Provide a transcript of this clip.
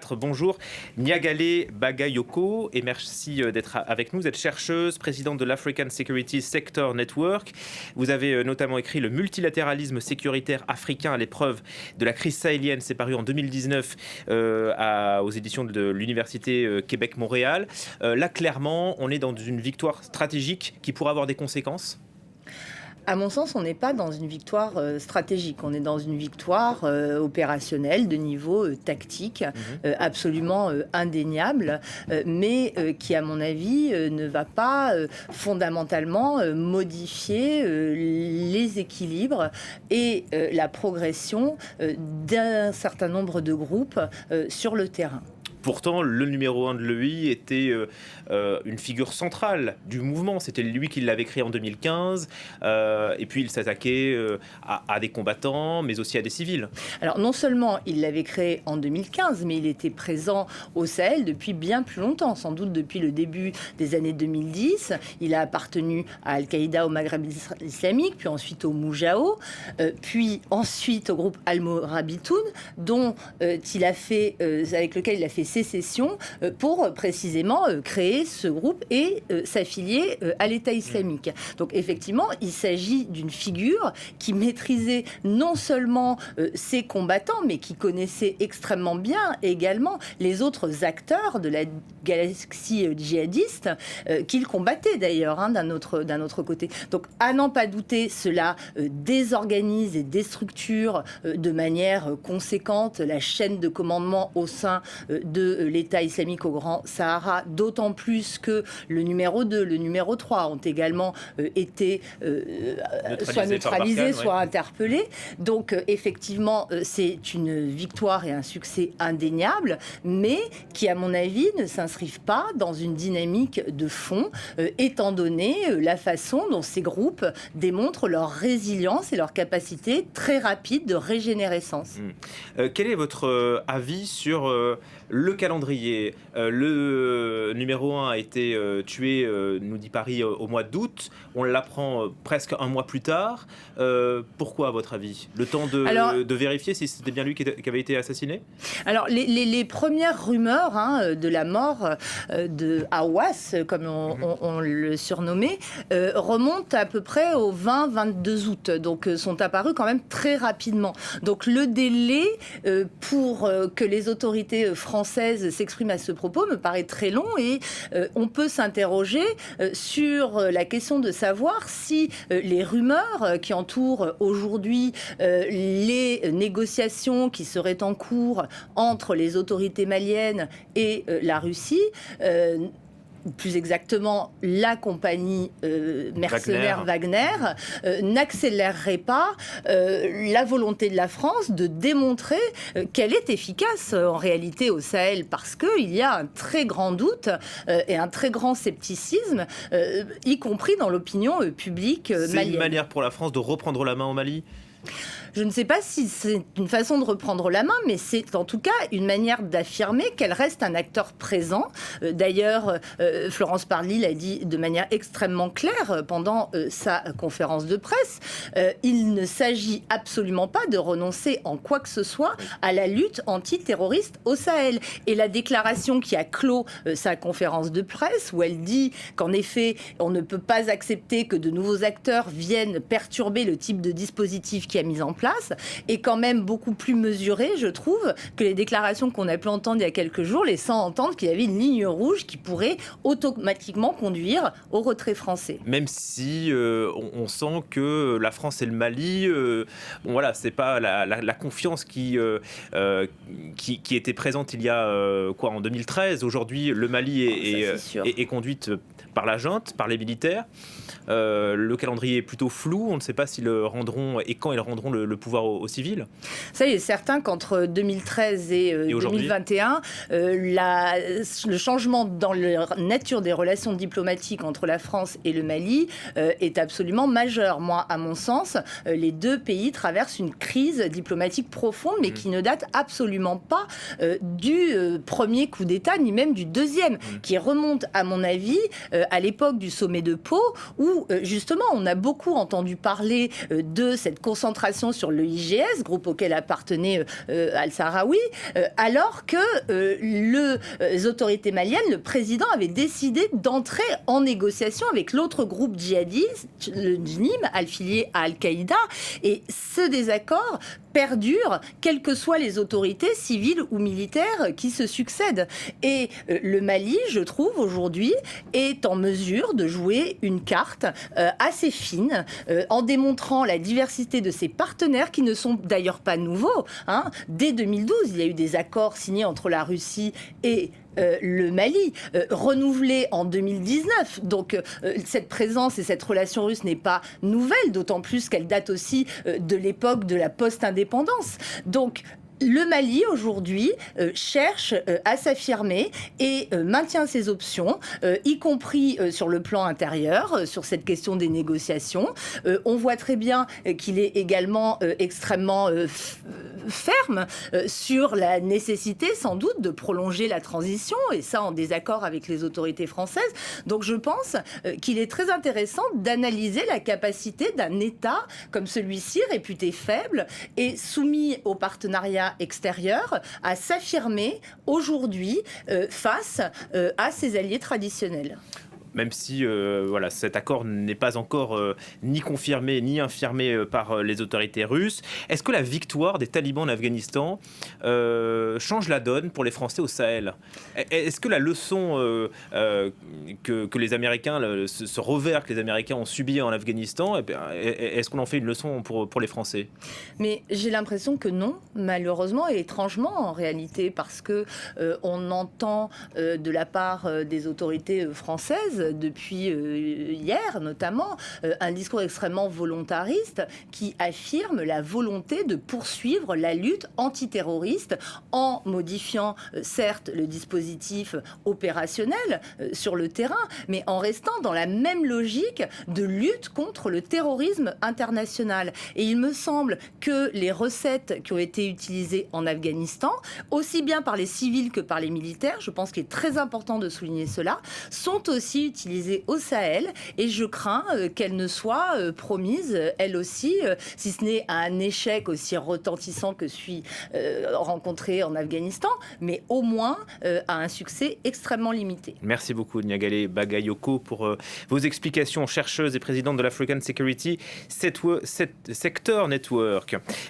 4. Bonjour, Nyagale Bagayoko, et merci d'être avec nous. Vous êtes chercheuse, présidente de l'African Security Sector Network. Vous avez notamment écrit Le multilatéralisme sécuritaire africain à l'épreuve de la crise sahélienne. C'est paru en 2019 aux éditions de l'Université Québec-Montréal. Là, clairement, on est dans une victoire stratégique qui pourrait avoir des conséquences. À mon sens, on n'est pas dans une victoire stratégique, on est dans une victoire opérationnelle de niveau tactique, absolument indéniable, mais qui, à mon avis, ne va pas fondamentalement modifier les équilibres et la progression d'un certain nombre de groupes sur le terrain. Pourtant, le numéro 1 de l'EI était une figure centrale du mouvement. C'était lui qui l'avait créé en 2015. Et puis, il s'attaquait à des combattants, mais aussi à des civils. Alors, non seulement il l'avait créé en 2015, mais il était présent au Sahel depuis bien plus longtemps, sans doute depuis le début des années 2010. Il a appartenu à Al-Qaïda au Maghreb islamique, puis ensuite au Moujao, puis ensuite au groupe Al-Morabitoun, avec lequel il a fait sécession pour précisément créer ce groupe et s'affilier à l'État islamique. Donc effectivement, il s'agit d'une figure qui maîtrisait non seulement ses combattants, mais qui connaissait extrêmement bien également les autres acteurs de la galaxie djihadiste qu'il combattait d'ailleurs d'un autre côté. Donc à n'en pas douter, cela désorganise et déstructure de manière conséquente la chaîne de commandement au sein de l'État islamique au Grand Sahara, d'autant plus que le numéro 2, le numéro 3 ont également été soit neutralisés, soit interpellés. Donc effectivement, c'est une victoire et un succès indéniable, mais qui, à mon avis, ne s'inscrivent pas dans une dynamique de fond, étant donné la façon dont ces groupes démontrent leur résilience et leur capacité très rapide de régénérescence. Quel est votre avis sur le calendrier? Le numéro 1 a été tué, nous dit Paris, au mois d'août. On l'apprend presque un mois plus tard. Pourquoi, à votre avis? Le temps de vérifier si c'était bien lui qui avait été assassiné? Alors, les premières rumeurs de la mort de Hawass, comme on le surnommait, remontent à peu près au 20-22 août. Donc, sont apparues quand même très rapidement. Donc, le délai pour que les autorités françaises s'expriment à ce propos me paraît très long et on peut s'interroger sur la question de savoir si les rumeurs qui entourent aujourd'hui les négociations qui seraient en cours entre les autorités maliennes et la Russie, plus exactement la compagnie mercenaire Wagner, n'accélérerait pas la volonté de la France de démontrer qu'elle est efficace en réalité au Sahel, parce qu'il y a un très grand doute et un très grand scepticisme, y compris dans l'opinion publique malienne. C'est une manière pour la France de reprendre la main au Mali ? Je ne sais pas si c'est une façon de reprendre la main, mais c'est en tout cas une manière d'affirmer qu'elle reste un acteur présent. D'ailleurs, Florence Parly l'a dit de manière extrêmement claire pendant sa conférence de presse. Il ne s'agit absolument pas de renoncer en quoi que ce soit à la lutte antiterroriste au Sahel. Et la déclaration qui a clos sa conférence de presse, où elle dit qu'en effet, on ne peut pas accepter que de nouveaux acteurs viennent perturber le type de dispositif qui a mis en place, est quand même beaucoup plus mesurée, je trouve, que les déclarations qu'on a pu entendre il y a quelques jours, laissant entendre qu'il y avait une ligne rouge qui pourrait automatiquement conduire au retrait français. Même si on sent que la France et le Mali, voilà, c'est pas la confiance qui était présente il y a en 2013. Aujourd'hui, le Mali est conduite par la junte, par les militaires. Le calendrier est plutôt flou. On ne sait pas s'ils rendront et quand ils rendront le pouvoir aux civils. Ça, il est certain qu'entre 2013 et 2021, le changement dans la nature des relations diplomatiques entre la France et le Mali est absolument majeur. Moi, à mon sens, les deux pays traversent une crise diplomatique profonde, mais qui ne date absolument pas du premier coup d'État, ni même du deuxième, qui remonte, à mon avis, à l'époque du sommet de Pau, où justement on a beaucoup entendu parler de cette concentration sur le IGS, groupe auquel appartenait Al-Sahraoui, alors que les autorités maliennes, le président avait décidé d'entrer en négociation avec l'autre groupe djihadiste, le JNIM, affilié à Al-Qaïda, et ce désaccord perdure, quelles que soient les autorités civiles ou militaires qui se succèdent. Et le Mali, je trouve, aujourd'hui, est en mesure de jouer une carte assez fine, en démontrant la diversité de ses partenaires, qui ne sont d'ailleurs pas nouveaux. Dès 2012, il y a eu des accords signés entre la Russie et le Mali, renouvelé en 2019. Donc cette présence et cette relation russe n'est pas nouvelle, d'autant plus qu'elle date aussi de l'époque de la post-indépendance. Donc le Mali, aujourd'hui, cherche à s'affirmer et maintient ses options, y compris sur le plan intérieur, sur cette question des négociations. On voit très bien qu'il est également extrêmement ferme sur la nécessité, sans doute, de prolonger la transition, et ça en désaccord avec les autorités françaises. Donc je pense qu'il est très intéressant d'analyser la capacité d'un État comme celui-ci, réputé faible et soumis au partenariat extérieur, à s'affirmer aujourd'hui face à ses alliés traditionnels. Même si cet accord n'est pas encore ni confirmé ni infirmé par les autorités russes. Est-ce que la victoire des talibans en Afghanistan change la donne pour les Français au Sahel ? Est-ce que la leçon que les Américains, ce revers que les Américains ont subi en Afghanistan, est-ce qu'on en fait une leçon pour les Français ? Mais j'ai l'impression que non, malheureusement et étrangement en réalité, parce que on entend de la part des autorités françaises depuis hier notamment, un discours extrêmement volontariste qui affirme la volonté de poursuivre la lutte antiterroriste en modifiant certes le dispositif opérationnel sur le terrain, mais en restant dans la même logique de lutte contre le terrorisme international. Et il me semble que les recettes qui ont été utilisées en Afghanistan, aussi bien par les civils que par les militaires, je pense qu'il est très important de souligner cela, sont aussi utilisées au Sahel, et je crains qu'elles ne soient promises, elles aussi, si ce n'est à un échec aussi retentissant que celui rencontré en Afghanistan, mais au moins à un succès extrêmement limité. Merci beaucoup Niagale Bagayoko pour vos explications, chercheuse et présidente de l'African Security Sector Network.